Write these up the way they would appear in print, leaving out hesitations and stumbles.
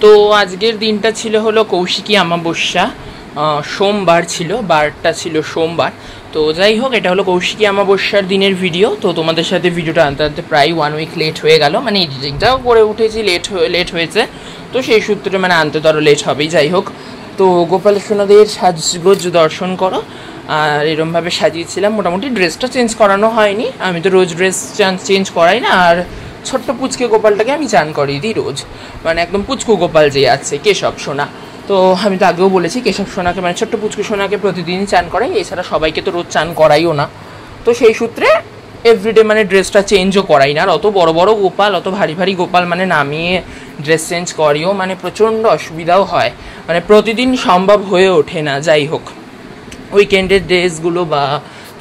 তো আজকের দিনটা ছিল হলো কৌশিকী অমাবস্যা, সোমবার ছিল, বারটা ছিল সোমবার। তো যাই হোক, এটা হলো কৌশিকী অমাবস্যার দিনের ভিডিও। তো তোমাদের সাথে ভিডিওটা আনতে আনতে প্রায় 1 উইক লেট হয়ে গেল, মানে এডিটিংটাও করে উঠেছি, লেট হয়েছে। তো সেই সূত্রে মানে আনতে তো আরও লেট হবেই। যাই হোক, তো গোপাল সোনাদের সাজগোজ দর্শন করো। আর এরমভাবে সাজিয়েছিলাম, মোটামুটি ড্রেসটা চেঞ্জ করানো হয়নি, আমি তো রোজ ড্রেস চেঞ্জ করাই না। আর ছোট্ট পুচকে গোপালটাকে আমি চান করিয়ে দিই রোজ, মানে একদম পুচকু গোপাল যে আছে কেশব সোনা। তো আমি তো আগেও বলেছি, কেশব সোনাকে মানে ছোট্ট পুচকু সোনাকে প্রতিদিনই চান করাই, এছাড়া সবাইকে তো রোজ চান করাইও না। তো সেই সূত্রে এভরিডে মানে ড্রেসটা চেঞ্জও করাই না। আর অত বড় বড় গোপাল, অত ভারী ভারী গোপাল মানে নামিয়ে ড্রেস চেঞ্জ করিও মানে প্রচণ্ড অসুবিধাও হয়, মানে প্রতিদিন সম্ভব হয়ে ওঠে না। যাই হোক, উইকেন্ডের ড্রেসগুলো বা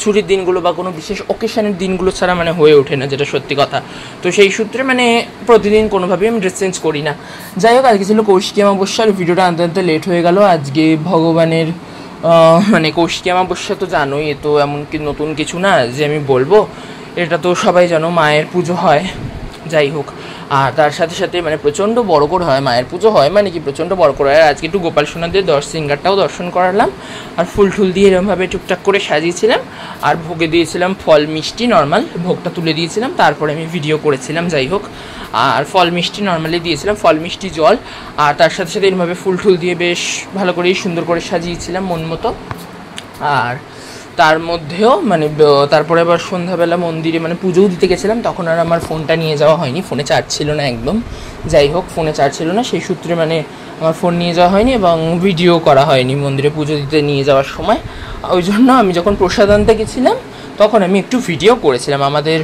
ছুটির দিনগুলো বা কোনো বিশেষ অকেশনের দিনগুলো ছাড়া মানে হয়ে ওঠে না, যেটা সত্যি কথা। তো সেই সূত্রে মানে প্রতিদিন কোনোভাবেই আমি ড্রেস চেঞ্জ করি না। যাই হোক, আজকে ছিল কৌশিকী অমাবস্যার, ভিডিওটা আনতে আনতে লেট হয়ে গেল। আজকে ভগবানের মানে কৌশিকী অমাবস্যা তো জানোই, এ তো এমন কি নতুন কিছু না যে আমি বলবো, এটা তো সবাই জানো, মায়ের পুজো হয়। যাই হোক, আর তার সাথে সাথে মানে প্রচণ্ড বড় করে হয়, মায়ের পুজো হয় মানে কি প্রচণ্ড বড় করে হয়। আজকে একটু গোপাল সোনাদের সিঙ্গারটাও দর্শন করালাম, আর ফুল টুল দিয়ে এরকমভাবে টুকটাক করে সাজিয়েছিলাম। আর ভোগে দিয়েছিলাম ফল মিষ্টি, নর্মাল ভোগটা তুলে দিয়েছিলাম, তারপরে আমি ভিডিও করেছিলাম। যাই হোক, আর ফল মিষ্টি নর্মালি দিয়েছিলাম, ফল মিষ্টি জল, আর তার সাথে সাথে এরকমভাবে ফুল টুল দিয়ে বেশ ভালো করেই সুন্দর করে সাজিয়েছিলাম মন মতো। আর তার মধ্যেও মানে তারপরে আবার সন্ধ্যাবেলা মন্দিরে মানে পুজোও দিতে গেছিলাম, তখন আর আমার ফোনটা নিয়ে যাওয়া হয়নি, ফোনে চার্জ ছিল না একদম। যাই হোক, ফোনে চার্জ ছিল না, সেই সূত্রে মানে আমার ফোন নিয়ে যাওয়া হয়নি এবং ভিডিও করা হয়নি মন্দিরে পুজো দিতে নিয়ে যাওয়ার সময়। ওই জন্য আমি যখন প্রসাদ আনতে গেছিলাম তখন আমি একটু ভিডিও করেছিলাম আমাদের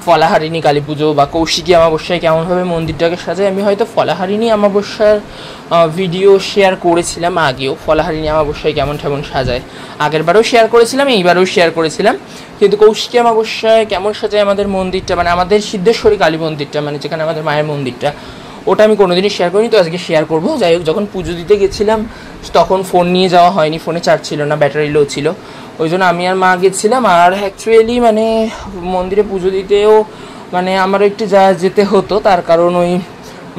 ফলাহারিণী কালী পুজো বা কৌশিকী অমাবস্যায় কেমনভাবে মন্দিরটাকে সাজায়। আমি হয়তো ফলাহারিণী অমাবস্যার ভিডিও শেয়ার করেছিলাম আগেও, ফলাহারিণী অমাবস্যায় কেমন কেমন সাজায় আগেরবারও শেয়ার করেছিলাম, এইবারও শেয়ার করেছিলাম। কিন্তু কৌশিকী অমাবস্যায় কেমন সাজায় আমাদের মন্দিরটা, মানে আমাদের সিদ্ধেশ্বরী কালী মন্দিরটা, মানে যেখানে আমাদের মায়ের মন্দিরটা, ওটা আমি কোনোদিনই শেয়ার করিনি, তো আজকে শেয়ার করবো। যাই হোক, যখন পুজো দিতে গেছিলাম তখন ফোন নিয়ে যাওয়া হয়নি, ফোনে চার্জ ছিল না, ব্যাটারি লো ছিল, ওই জন্য আমি আর মা গেছিলাম। আর অ্যাকচুয়ালি মানে মন্দিরে পুজো দিতেও মানে আমারও একটু যেতে হতো, তার কারণ ওই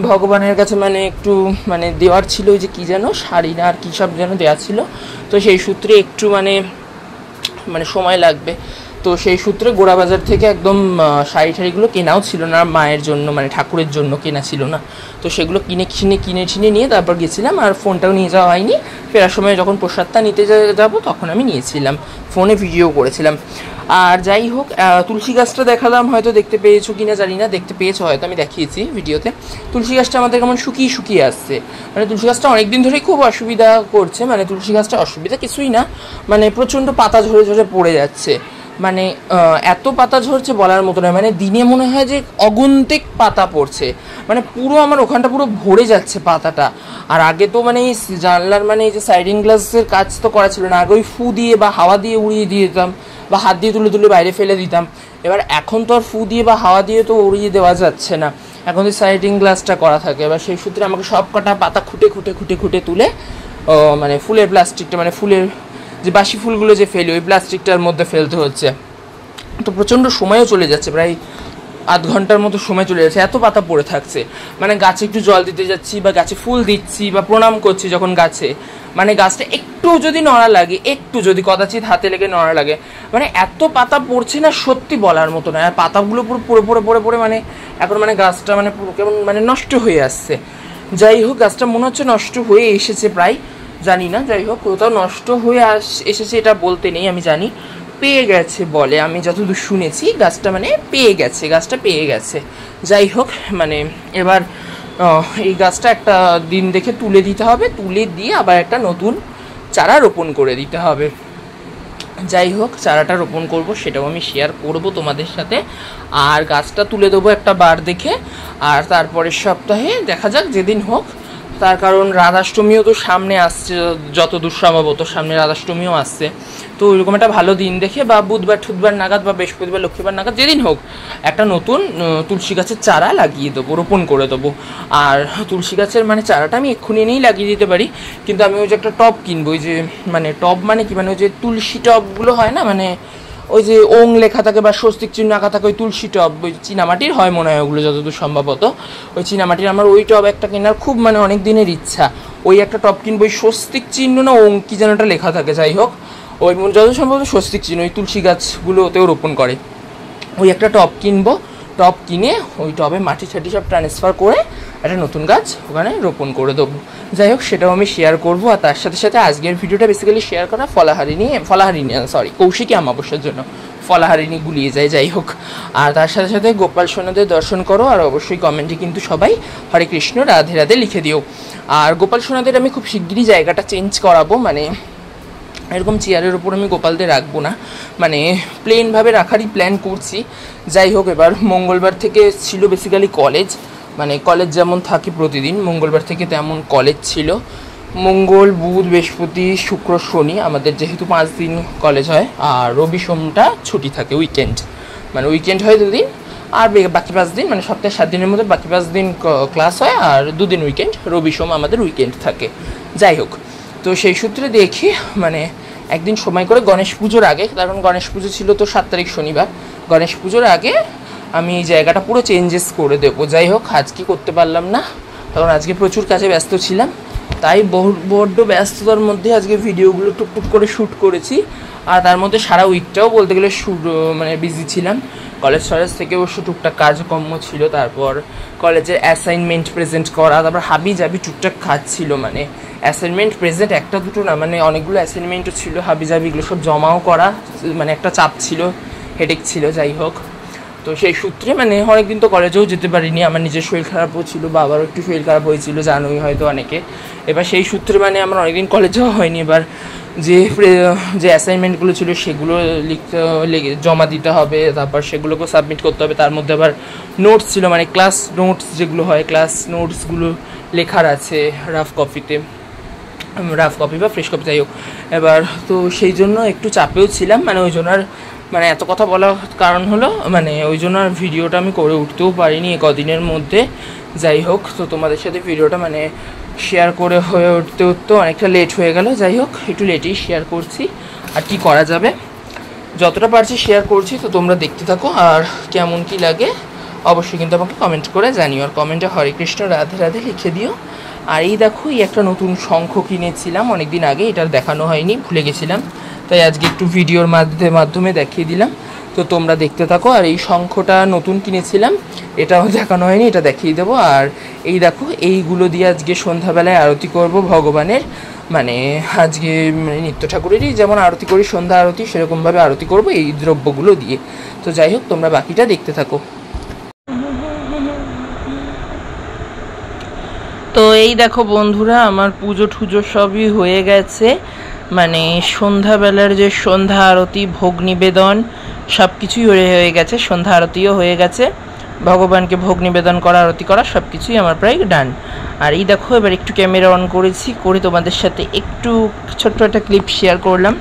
ভগবানের কাছে মানে একটু মানে দেওয়ার ছিল, ওই যে কী যেন শাড়ি না আর কী সব যেন দেওয়া ছিল, তো সেই সূত্রে একটু মানে সময় লাগবে। তো সেই সূত্রে গোড়াবাজার থেকে একদম শাড়িগুলো কেনাও ছিল না মায়ের জন্য, মানে ঠাকুরের জন্য কেনা ছিল না, তো সেগুলো কিনে নিয়ে তারপর গেছিলাম। আর ফোনটাও নিয়ে যাওয়া হয়নি, ফেরার সময় যখন প্রসাদটা নিতে যাব তখন আমি নিয়েছিলাম, ফোনে ভিডিও করেছিলাম। আর যাই হোক, তুলসী গাছটা দেখালাম, হয়তো দেখতে পেয়েছো কিনা জানি না, দেখতে পেয়েছো হয়তো, আমি দেখিয়েছি ভিডিওতে। তুলসী গাছটা আমাদের কেমন শুকিয়ে আসছে, মানে তুলসী গাছটা অনেকদিন ধরেই খুব অসুবিধা করছে, মানে তুলসী গাছটা অসুবিধা কিছুই না, মানে প্রচণ্ড পাতা ঝরে ঝরে পড়ে যাচ্ছে, মানে এত পাতা ঝরছে বলার মতো নয়, মানে দিনে মনে হয় যে অগুন্তিক পাতা পড়ছে, মানে পুরো আমার ওখানটা পুরো ভরে যাচ্ছে পাতাটা। আর আগে তো মানে এই জানলার মানে এই যে সাইডিং গ্লাসের কাজ তো করা ছিল না, আগে ওই ফু দিয়ে বা হাওয়া দিয়ে উড়িয়ে দিয়ে দিতাম, বা হাত দিয়ে তুলে তুলে বাইরে ফেলে দিতাম। এবার এখন তো আর ফু দিয়ে বা হাওয়া দিয়ে তো উড়িয়ে দেওয়া যাচ্ছে না, এখন তো সাইডিং গ্লাসটা করা থাকে। এবার সেই সূত্রে আমাকে সব কটা পাতা খুঁটে তুলে মানে ফুলের প্লাস্টিকটা, মানে ফুলের যে বাসি ফুলগুলো যে ফেলি ওই প্লাস্টিকটার মধ্যে ফেলতে হচ্ছে। তো প্রচণ্ড সময়ও চলে যাচ্ছে, প্রায় আধ ঘন্টার মতো সময় চলে যাচ্ছে, এত পাতা পড়ে থাকছে। মানে গাছে একটু জল দিতে যাচ্ছি বা গাছে ফুল দিচ্ছি বা প্রণাম করছি যখন গাছে, মানে গাছটা একটু যদি নড়া লাগে, একটু যদি কদাচিৎ হাতে লেগে নড়া লাগে, মানে এত পাতা পড়ছে না সত্যি বলার মতো না। আর পাতাগুলো পুরো পড়ে মানে এখন মানে গাছটা মানে পুরো কেমন মানে নষ্ট হয়ে আসছে। যাই হোক, গাছটা মনে হচ্ছে নষ্ট হয়ে এসেছে প্রায়, জানি না। যাই হোক, কোথাও নষ্ট হয়ে এসেছে এটা বলতে নেই, আমি জানি পেয়ে গেছে বলে, আমি যতদূর শুনেছি গাছটা মানে গাছটা পেয়ে গেছে। যাই হোক, মানে এবার এই গাছটা একটা দিন দেখে তুলে দিতে হবে, তুলে দিয়ে আবার একটা নতুন চারা রোপণ করে দিতে হবে। যাই হোক, চারাটা রোপণ করব, সেটাও আমি শেয়ার করব তোমাদের সাথে। আর গাছটা তুলে দেবো একটা বার দেখে, আর তারপরের সপ্তাহে দেখা যাক যেদিন হোক, তার কারণ রাধাষ্টমীও তো সামনে আসছে, যতদূর সম্ভবত সামনে রাধাষ্টমীও আসছে। তো ওইরকম একটা ভালো দিন দেখে বা বুধবার নাগাদ বা বৃহস্পতিবার লক্ষ্মীবার নাগাদ যেদিন হোক একটা নতুন তুলসী গাছের চারা লাগিয়ে দেবো, রোপণ করে দেবো। আর তুলসী গাছের মানে চারাটা আমি এক্ষুনি এনেই লাগিয়ে দিতে পারি, কিন্তু আমি ওই যে একটা টব কিনবো, ওই যে মানে টব মানে কি, মানে ওই যে তুলসী টবগুলো হয় না, মানে ওই যে ওং লেখা থাকে বা স্বস্তিক চিহ্ন আঁকা থাকে, ওই তুলসী টব, ওই চীনামাটির হয় মনে হয় ওগুলো যতদূর সম্ভবত, ওই চীনামাটির আমার ওই টব একটা কেনার খুব মানে অনেক দিনের ইচ্ছা। ওই একটা টব কিনবো, ওই স্বস্তিক চিহ্ন না ওং কি যেন একটা লেখা থাকে, যাই হোক ওই যত সম্ভবত স্বস্তিক চিহ্ন, ওই তুলসী গাছগুলো ওতেও রোপণ করে। ওই একটা টব কিনবো, টব কিনে ওই টবে মাটি ছাটি সব ট্রান্সফার করে একটা নতুন গাছ ওখানে রোপণ করে দেবো। যাই হোক সেটাও আমি শেয়ার করবো। আর তার সাথে সাথে আজকের ভিডিওটা বেসিক্যালি শেয়ার করা কৌশিকী অমাবস্যার জন্য, ফলাহারিণী গুলিয়ে যায়, যাই হোক। আর তার সাথে সাথে গোপাল সোনাদের দর্শন করো, আর অবশ্যই কমেন্টে কিন্তু সবাই হরে কৃষ্ণ রাধে রাধে লিখে দিও। আর গোপাল সোনাদের আমি খুব শিগগিরই জায়গাটা চেঞ্জ করাবো, মানে এরকম চেয়ারের ওপর আমি গোপালদের রাখবো না, মানে প্লেনভাবে রাখারই প্ল্যান করছি। যাই হোক এবার মঙ্গলবার থেকে ছিল বেসিক্যালি কলেজ, মানে কলেজ যেমন থাকে প্রতিদিন, মঙ্গলবার থেকে তেমন কলেজ ছিল। মঙ্গল বুধ বৃহস্পতি শুক্র শনি আমাদের যেহেতু 5 দিন কলেজ হয়, আর রবি সোমটা ছুটি থাকে, উইকেন্ড, মানে উইকেন্ড হয় 2 দিন, আর বাকি 5 দিন মানে সপ্তাহে 7 দিনের মধ্যে বাকি 5 দিন ক্লাস হয়, আর 2 দিন উইকেন্ড, রবি সোম আমাদের উইকেন্ড থাকে। যাই হোক তো সেই সূত্রে দেখি মানে একদিন সময় করে গণেশ পুজোর আগে, কারণ গণেশ পুজো ছিল তো 7 তারিখ শনিবার, গণেশ পুজোর আগে আমি এই জায়গাটা পুরো চেঞ্জেস করে দেবো। যাই হোক আজকে করতে পারলাম না, কারণ আজকে প্রচুর কাজে ব্যস্ত ছিলাম, তাই বড্ড ব্যস্ততার মধ্যে আজকে ভিডিওগুলো টুকটুক করে শ্যুট করেছি। আর তার মধ্যে সারা উইকটাও বলতে গেলে মানে বিজি ছিলাম, কলেজ থেকে অবশ্য টুকটাক কাজকর্ম ছিল, তারপর কলেজের অ্যাসাইনমেন্ট প্রেজেন্ট করা, তারপর হাবি জাবি টুকটাক কাজ ছিল, মানে অ্যাসাইনমেন্ট প্রেজেন্ট একটা দুটো না, মানে অনেকগুলো অ্যাসাইনমেন্টও ছিল, হাবি জাবিগুলো সব জমাও করা, মানে একটা চাপ ছিল, হেডেক ছিল। যাই হোক তো সেই সূত্রে মানে অনেকদিন তো কলেজেও যেতে পারিনি, আমার নিজের শরীর খারাপও ছিল, বাবারও একটু শরীর খারাপ হয়েছিল, জানোই হয়তো অনেকে। এবার সেই সূত্রে মানে আমার অনেকদিন কলেজ যাওয়া হয়নি। এবার যে অ্যাসাইনমেন্টগুলো ছিল সেগুলো জমা দিতে হবে, তারপর সেগুলোকে সাবমিট করতে হবে, তার মধ্যে আবার নোটস ছিল, মানে ক্লাস নোটস যেগুলো হয়, ক্লাস নোটসগুলো লেখার আছে রাফ কপি বা ফ্রেশ কপি, যাই হোক। এবার তো সেই জন্য একটু চাপেও ছিলাম, মানে ওই জন্য আর মানে এত কথা বলার কারণ হলো মানে ওই জন্য আর ভিডিওটা আমি করে উঠতেও পারিনি কদিনের মধ্যে। যাই হোক তো তোমাদের সাথে ভিডিওটা মানে শেয়ার করে হয়ে উঠতে অনেকটা লেট হয়ে গেল। যাই হোক একটু লেটেই শেয়ার করছি, আর কি করা যাবে, যতটা পারছি শেয়ার করছি। তো তোমরা দেখতে থাকো, আর কেমন কি লাগে অবশ্যই কিন্তু আমাকে কমেন্ট করে জানিও, আর কমেন্টে হরে কৃষ্ণ রাধে রাধে লিখে দিও। আর এই দেখো এই একটা নতুন শঙ্খ কিনেছিলাম অনেকদিন আগে, এটার দেখানো হয়নি, ভুলে গেছিলাম, তাই আজকে একটু ভিডিওর মাধ্যমে দেখিয়ে দিলাম। তো তোমরা দেখতে থাকো। আর এই শঙ্খটা নতুন কিনেছিলাম, এটাও দেখানো হয়নি, এটা দেখিয়ে দেবো। আর এই দেখো এইগুলো দিয়ে আজকে সন্ধ্যাবেলায় আরতি করব ভগবানের, মানে আজকে মানে নিত্য ঠাকুরেরই যেমন আরতি করি সন্ধ্যা আরতি, সেরকমভাবে আরতি করব এই দ্রব্যগুলো দিয়ে। তো যাই হোক তোমরা বাকিটা দেখতে থাকো। তো এই দেখো বন্ধুরা আমার পুজো টুজো সবই হয়ে গেছে, মানে সন্ধ্যাবেলার যে সন্ধ্যা আরতি ভোগ নিবেদন সব কিছুই হয়ে গেছে, সন্ধ্যা আরতিও হয়ে গেছে, ভগবানকে ভোগ নিবেদন করা আরতি করা সব কিছুই আমার প্রায় ডান। আর এই দেখো এবার একটু ক্যামেরা অন করেছি, করে তোমাদের সাথে একটু ছোট্ট একটা ক্লিপ শেয়ার করলাম।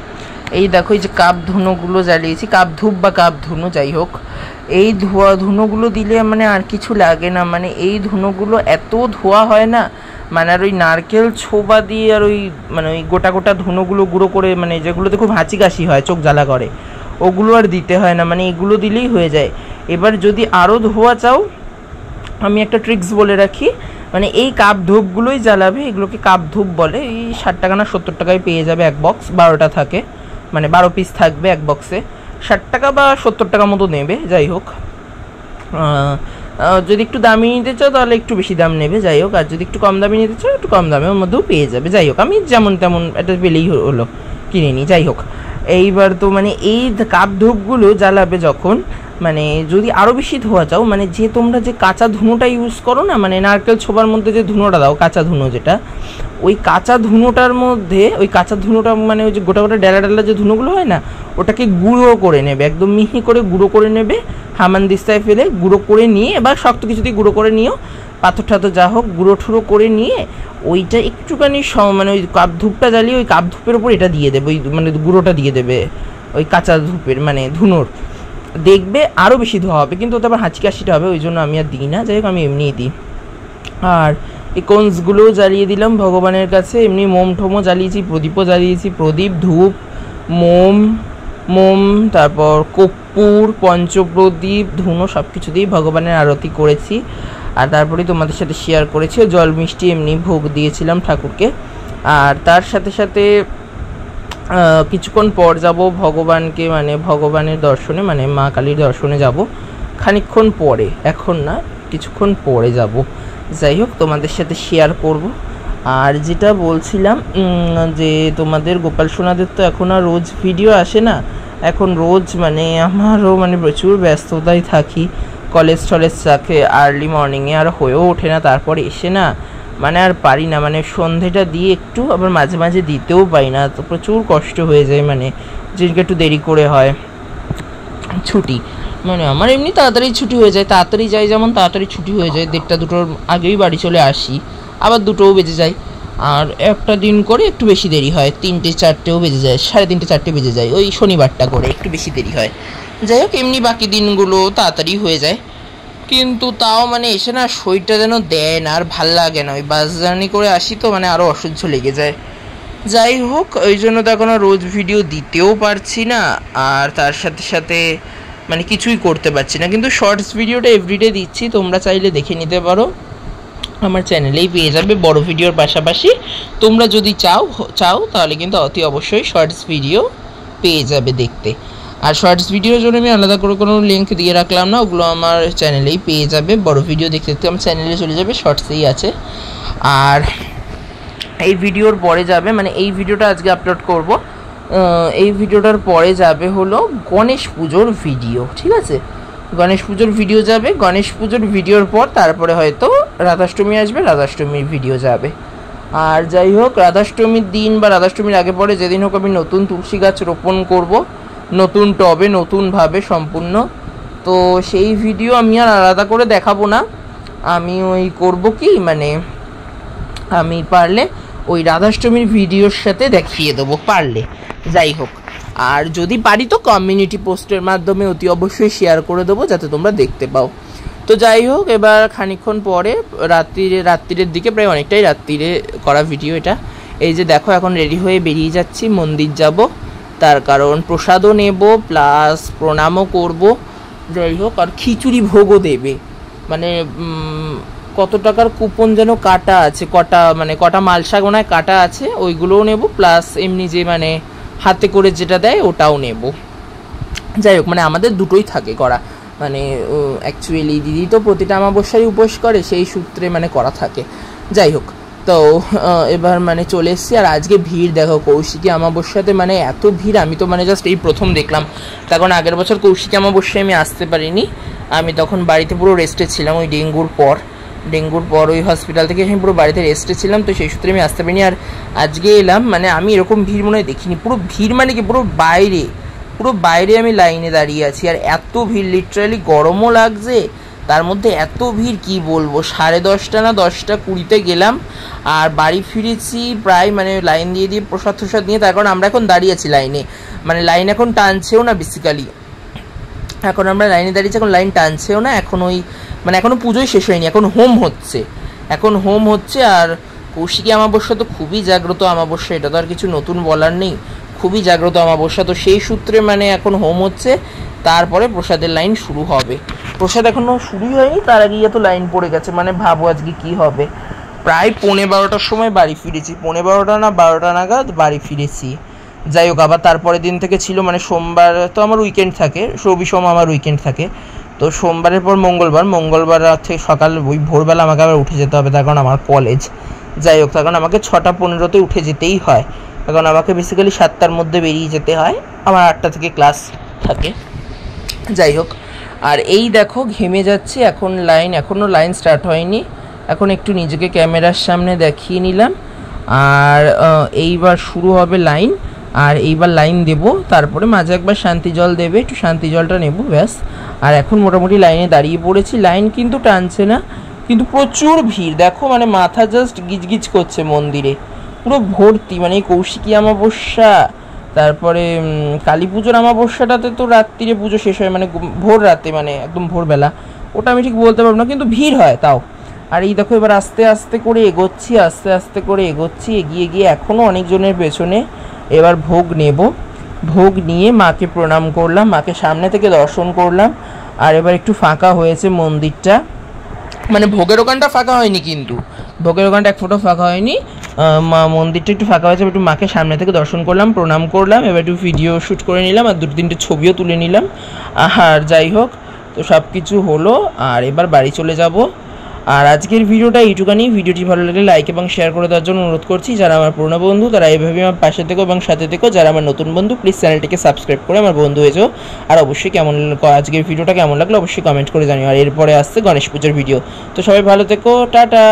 এই দেখো এই যে কাপ ধুনোগুলো জ্বালিয়েছি, কাপ ধূপ বা কাপ ধুনো যাই হোক, এই ধুনোগুলো দিলে মানে আর কিছু লাগে না, মানে এই ধুনোগুলো এত ধোয়া হয় না, মানে আর ওই নারকেল ছোবা দিয়ে আর ওই মানে ওই গোটা গোটা ধুনোগুলো গুঁড়ো করে, মানে যেগুলোতে খুব হাঁচি কাশি হয় চোখ জ্বালা করে, ওগুলো আর দিতে হয় না, মানে এগুলো দিলেই হয়ে যায়। এবার যদি আরও ধোয়া চাও আমি একটা ট্রিক্স বলে রাখি, মানে এই কাপ ধূপগুলোই জ্বালাবে, এগুলোকে কাপ ধূপ বলে, এই 60 টাকা না 70 টাকায় পেয়ে যাবে এক বক্স, 12টা থাকে, মানে 12 পিস থাকবে এক বক্সে, 60 টাকা বা 70 টাকা মতো নেবে। যাই হোক যদি একটু দামি নিতে চাও তাহলে একটু বেশি দাম নেবে, যাই হোক। আর যদি একটু কম দামি নিতে চাও একটু কম দামের মধ্যেও পেয়ে যাবে, যাই হোক। আমি যেমন তেমন এটা পেলেই হলো, কিনে নিই। যাই হোক এইবার তো মানে এই কাপ ধূপগুলো জ্বালাবে যখন, মানে যদি আরও বেশি ধোয়া চাও, মানে যে তোমরা যে কাঁচা ধুনোটা ইউজ করো না, মানে নারকেল ছোবার মধ্যে যে ধুনোটা দাও কাঁচা ধুনো যেটা, ওই কাঁচা ধুনোটার মধ্যে ওই কাঁচা ধুনোটা মানে ওই যে গোটা গোটা ডেলা ডেলা যে ধুনোগুলো হয় না, ওটাকে গুঁড়ো করে নেবে, একদম মিহি করে গুঁড়ো করে নেবে, হামানদিস্তায় ফেলে গুঁড়ো করে নিয়ে, এবার শক্ত কিছু দিয়ে গুঁড়ো করে নিও, পাথর ঠাথর যা হোক গুঁড়ো ঠুড়ো করে নিয়ে ওইটা একটুখানি মানে ওই কাপ ধূপটা জ্বালিয়ে ওই কাপ ধূপের ওপর এটা দিয়ে দেবে, ওই মানে গুঁড়োটা দিয়ে দেবে ওই কাঁচা ধূপের মানে ধুনোর, দেখবে আরও বেশি ধোয়া হবে, কিন্তু ওতে আবার হাঁচি কাশিটা হবে, ওই জন্য আমি আর দিই না, যাই হোক আমি এমনিই দিই। আর এই কোন্সগুলোও জ্বালিয়ে দিলাম ভগবানের কাছে, এমনি মোম ঠোমও জ্বালিয়েছি, প্রদীপও জ্বালিয়েছি, প্রদীপ ধূপ মোম মোম, তারপর কর্পূর, পঞ্চপ্রদীপ, ধুনো সব কিছু দিয়েই ভগবানের আরতি করেছি। আর তারপরে তোমাদের সাথে শেয়ার করেছি, জল মিষ্টি এমনি ভোগ দিয়েছিলাম ঠাকুরকে। আর তার সাথে সাথে কিছুক্ষণ পর যাব ভগবানকে মানে ভগবানের দর্শনে, মানে মা কালীর দর্শনে যাব খানিকক্ষণ পরে, এখন না কিছুক্ষণ পরে যাব। যাই হোক, তোমাদের সাথে শেয়ার করব। আর যেটা বলছিলাম যে তোমাদের গোপাল সোনাদের তো এখন আর রোজ ভিডিও আসে না, এখন রোজ মানে আমারও মানে প্রচুর ব্যস্ততায় থাকি, কলেজ টলেজ থাকে, আর্লি মর্নিংয়ে আর হয়েও ওঠে না, তারপরে এসে না মানে আর পারি না, মানে সন্ধেটা দিয়ে একটু আবার মাঝে মাঝে দিতেও পারি না, তো প্রচুর কষ্ট হয়ে যায়, মানে যেদিনকে একটু দেরি করে হয় ছুটি, মানে আমার এমনি তাড়াতাড়ি ছুটি হয়ে যায়, তাড়াতাড়ি যাই যেমন তাড়াতাড়ি ছুটি হয়ে যায়, 1:30-2টোর আগেই বাড়ি চলে আসি, আবার 2টোও বেজে যায়। আর একটা দিন করে একটু বেশি দেরি হয়, 3টে-4টেও বেজে যায়, 3:30-4টে বেজে যায়, ওই শনিবারটা করে একটু বেশি দেরি হয়। যাই হোক, এমনি বাকি দিনগুলো তাড়াতাড়ি হয়ে যায়, কিন্তু তাও মানে এসে না শরীরটা যেন দেয় না, আর ভাল লাগে না, ওই বাস জার্নি করে আসি তো মানে আরও অসহ্য লেগে যায়। যাই হোক, ওই জন্য তো এখন রোজ ভিডিও দিতেও পারছি না, আর তার সাথে সাথে মানে কিছুই করতে পারছি না, কিন্তু শর্টস ভিডিওটা এভরিডে দিচ্ছি, তোমরা চাইলে দেখে নিতে পারো, আমার চ্যানেলেই পেয়ে যাবে বড় ভিডিওর পাশাপাশি। তোমরা যদি চাও তাহলে কিন্তু অতি অবশ্যই শর্টস ভিডিও পেয়ে যাবে দেখতে। আর শর্টস ভিডিওর জন্য আমি আলাদা করে কোনো লিঙ্ক দিয়ে রাখলাম না, ওগুলো আমার চ্যানেলেই পেয়ে যাবে, বড় ভিডিও দেখতে দেখতে আমার চ্যানেলে চলে যাবে, শর্টসেই আছে। আর এই ভিডিওর পরে যাবে, মানে এই ভিডিওটা আজকে আপলোড করব, এই ভিডিওটার পরে যাবে হলো গণেশ পুজোর ভিডিও, ঠিক আছে? গণেশ পুজোর ভিডিও যাবে, গণেশ পুজোর ভিডিওর পর তারপরে হয়তো রাধাষ্টমী আসবে, রাধাষ্টমীর ভিডিও যাবে। আর যাই হোক, রাধাষ্টমীর দিন বা রাধাষ্টমীর আগে পরে যেদিন হোক আমি নতুন তুলসী গাছ রোপণ করব, নতুন টবে নতুনভাবে সম্পূর্ণ, তো সেই ভিডিও আমি আর আলাদা করে দেখাবো না, আমি ওই করব কি মানে আমি পারলে ওই রাধাষ্টমীর ভিডিওর সাথে দেখিয়ে দেবো পারলে। যাই হোক, আর যদি পারি তো কমিউনিটি পোস্টের মাধ্যমে অতি অবশ্যই শেয়ার করে দেবো যাতে তোমরা দেখতে পাও। তো যাই হোক, এবার খানিকক্ষণ পরে রাত্রিরের দিকে, প্রায় অনেকটাই রাত্রিরে করা ভিডিও এটা, এই যে দেখো এখন রেডি হয়ে বেরিয়ে যাচ্ছি, মন্দির যাব, তার কারণ প্রসাদও নেব প্লাস প্রণামও করব। যাই হোক, আর খিচুড়ি ভোগও দেবে, মানে কত টাকার কুপন যেন কাটা আছে, কটা মালসা গোনায় কাটা আছে, ওইগুলোও নেব, প্লাস এমনি যে মানে হাতে করে যেটা দেয় ওটাও নেব। যাই হোক, মানে আমাদের দুটোই থাকে করা, মানে অ্যাকচুয়ালি দিদি তো প্রতিটা অমাবস্যায় উপোস করে, সেই সূত্রে মানে করা থাকে। যাই হোক, তো এবার মানে চলে এসেছি। আর আজকে ভিড় দেখো, কৌশিকী অমাবস্যাতে মানে এত ভিড়, আমি তো মানে জাস্ট এই প্রথম দেখলাম, তখন আগের বছর কৌশিকী অমাবস্যায় আমি আসতে পারিনি, আমি তখন বাড়িতে পুরো রেস্টে ছিলাম, ওই ডেঙ্গুর পর ওই হসপিটাল থেকে আমি পুরো বাড়িতে রেস্টে ছিলাম, তো সেই সূত্রে আমি আসতে পারিনি। আর আজকে এলাম, মানে আমি এরকম ভিড় মনে হয় দেখিনি, পুরো ভিড় মানে কি পুরো বাইরে আমি লাইনে দাঁড়িয়ে আছি, আর এত ভিড়, লিটারালি গরমও লাগছে, তার মধ্যে এত ভিড় কি বলবো। 10:30 না 10:20 গেলাম, আর বাড়ি ফিরেছি প্রায় মানে লাইন দিয়ে প্রসাদ নিয়ে, তার কারণ আমরা এখন দাঁড়িয়ে আছি লাইনে, মানে লাইন এখন টানছেও না, বেসিক্যালি এখন আমরা লাইনে দাঁড়িয়েছি, এখন লাইন টানছেও না, এখন ওই মানে এখনও পুজোই শেষ হয়নি, এখন হোম হচ্ছে। আর কৌশিকী অমাবস্যা তো খুবই জাগ্রত অমাবস্যা, এটা তো আর কিছু নতুন বলার নেই, খুবই জাগ্রত অমাবস্যা, তো সেই সূত্রে মানে এখন হোম হচ্ছে, তারপরে প্রসাদের লাইন শুরু হবে। প্রসাদ এখনও শুরুই হয়নি, তার আগেই এত লাইন পড়ে গেছে, মানে ভাবো আজকে কি হবে। প্রায় 12:15 সময় বাড়ি ফিরেছি, 12:15 না 12টা নাগাদ বাড়ি ফিরেছি। যাই হোক, আবার তারপরের দিন থেকে ছিল মানে সোমবার তো আমার উইকেন্ড থাকে, রবি সোম আমার উইকেন্ড থাকে, তো সোমবারের পর মঙ্গলবার থেকে সকাল ওই ভোরবেলা আমাকে আবার উঠে যেতে হবে, তার কারণ আমার কলেজ। যাই হোক, তার কারণ আমাকে 6:15-তে উঠে যেতেই হয়, কারণ আমাকে বেসিক্যালি 7টার মধ্যে বেরিয়ে যেতে হয়, আমার 8টা থেকে ক্লাস থাকে। যাই হোক, আর এই দেখো ঘেমে যাচ্ছি, এখনও লাইন স্টার্ট হয়নি, এখন একটু নিজেকে ক্যামেরার সামনে দেখিয়ে নিলাম, আর এইবার শুরু হবে লাইন, আর এইবার লাইন দেব, তারপরে মাঝে একবার শান্তি জল দেবে, একটু শান্তি জলটা নেব, ব্যাস। আর এখন মোটামুটি লাইনে দাঁড়িয়ে পড়েছি, লাইন কিন্তু টানছে না, কিন্তু প্রচুর ভিড় দেখো, মানে মাথা জাস্ট গিজগিজ করছে মন্দিরে, পুরো ভর্তি, মানে কৌশিকী অমাবস্যা, তারপরে কালী পুজোর অমাবস্যাটাতে তো রাত্রিরে পুজো শেষ হয়, মানে ভোর রাতে, মানে একদম ভোরবেলা, ওটা আমি ঠিক বলতে পারবো না, কিন্তু ভিড় হয় তাও। আর এই দেখো, এবার আস্তে আস্তে করে এগিয়ে গিয়ে এখনও অনেকজনের পেছনে এবার ভোগ নেব, ভোগ নিয়ে মাকে প্রণাম করলাম, মাকে সামনে থেকে দর্শন করলাম। আর এবার একটু ফাঁকা হয়েছে মন্দিরটা, মানে ভোগের ওখানটা ফাঁকা হয়নি, কিন্তু ভোগের ওখানটা এক ফোঁটা ফাঁকা হয়নি, মা মন্দিরটা একটু ফাঁকা হয়েছে। একটু মাকে সামনে থেকে দর্শন করলাম, প্রণাম করলাম, এবার একটু ভিডিও শ্যুট করে নিলাম আর 2-3টে ছবিও তুলে নিলাম। আর যাই হোক, তো সব কিছু হলো, আর এবার বাড়ি চলে যাব। আর আজকের ভিডিওটা এইটুখানি। ভিডিওটি ভালো লাগলে লাইক এবং শেয়ার করে দেওয়ার জন্য অনুরোধ করছি। যারা আমার পুরনো বন্ধু তারা এইভাবে আমার পাশে থেকো এবং সাথে থেকো, যারা আমার নতুন বন্ধু প্লিজ চ্যানেলটিকে সাবস্ক্রাইব করে আমার বন্ধু হয়ে যাও। আর অবশ্যই আজকের ভিডিওটা কেমন লাগলো অবশ্যই কমেন্ট করে জানিও। আর এরপরে আসছে গণেশ পুজোর ভিডিও। তো সবাই ভালো থেকো, টাটা।